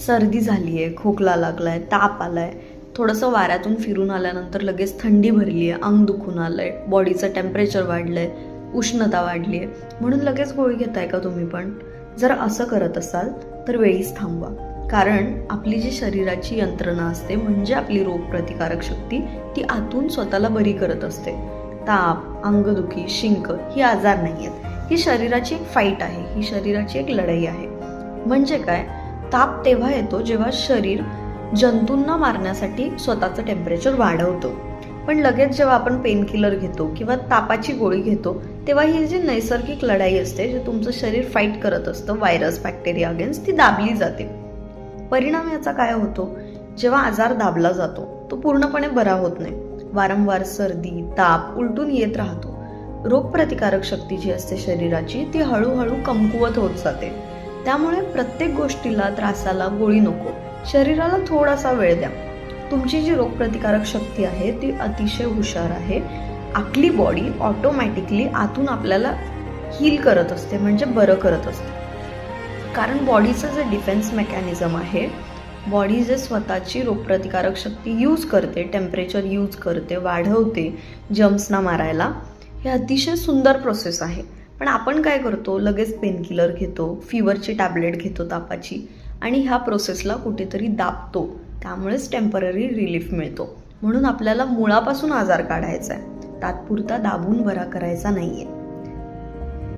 सर्दी झाली आहे, खोकला लागला आहे, ताप आला आहे, थोडंसं वाऱ्यातून फिरून आल्यानंतर लगेच थंडी भरली आहे, अंग दुखून आलं आहे, बॉडीचं टेम्परेचर वाढलं आहे, उष्णता वाढली आहे, म्हणून लगेच गोळी घेताय का तुम्ही पण? जर असं करत असाल तर वेळीच थांबवा. कारण आपली जी शरीराची यंत्रणा असते म्हणजे आपली रोगप्रतिकारक शक्ती ती आतून स्वतःला बरी करत असते. ताप, अंगदुखी, शिंक ही आजार नाही आहेत. ही शरीराची एक फाईट आहे, ही शरीराची एक लढाई आहे. म्हणजे काय, ताप तेव्हा येतो जेव्हा शरीर जंतूंना मारण्यासाठी स्वतःचं टेम्परेचर वाढवतो. पण लगेच जेव्हा आपण पेनकिलर घेतो किंवा तापाची गोळी घेतो तेव्हा ही जी नैसर्गिक लढाई असते, जे तुमचं शरीर फाईट करत असतं व्हायरस, बॅक्टेरिया अगेन्स्ट, ती दाबली जाते. परिणाम याचा काय होतो, जेव्हा आजार दाबला जातो तो पूर्णपणे बरा होत नाही. वारंवार सर्दी, ताप उलटून येत राहतो. रोगप्रतिकारक शक्ती जी असते शरीराची ती हळूहळू कमकुवत होत जाते. त्यामुळे प्रत्येक गोष्टीला, त्रासाला गोळी नको, शरीराला थोडासा वेळ द्या. तुमची जी रोगप्रतिकारक शक्ती आहे ती अतिशय हुशार आहे. आपली बॉडी ऑटोमॅटिकली आतून आपल्याला हील करत असते, म्हणजे बरं करत असते. कारण बॉडीचं जे डिफेन्स मेकॅनिझम आहे, बॉडी जे स्वतःची रोगप्रतिकारक शक्ती यूज करते, टेम्परेचर यूज करते, वाढवते जर्म्सना मारायला, हे अतिशय सुंदर प्रोसेस आहे. पण आपण काय करतो, लगेच पेनकिलर घेतो, फीवरची टॅबलेट घेतो तापाची, आणि ह्या प्रोसेसला कुठेतरी दाबतो. त्यामुळेच टेम्पररी रिलीफ मिळतो. म्हणून आपल्याला मुळापासून आजार काढायचा आहे, तात्पुरता दाबून बरा करायचा नाहीये.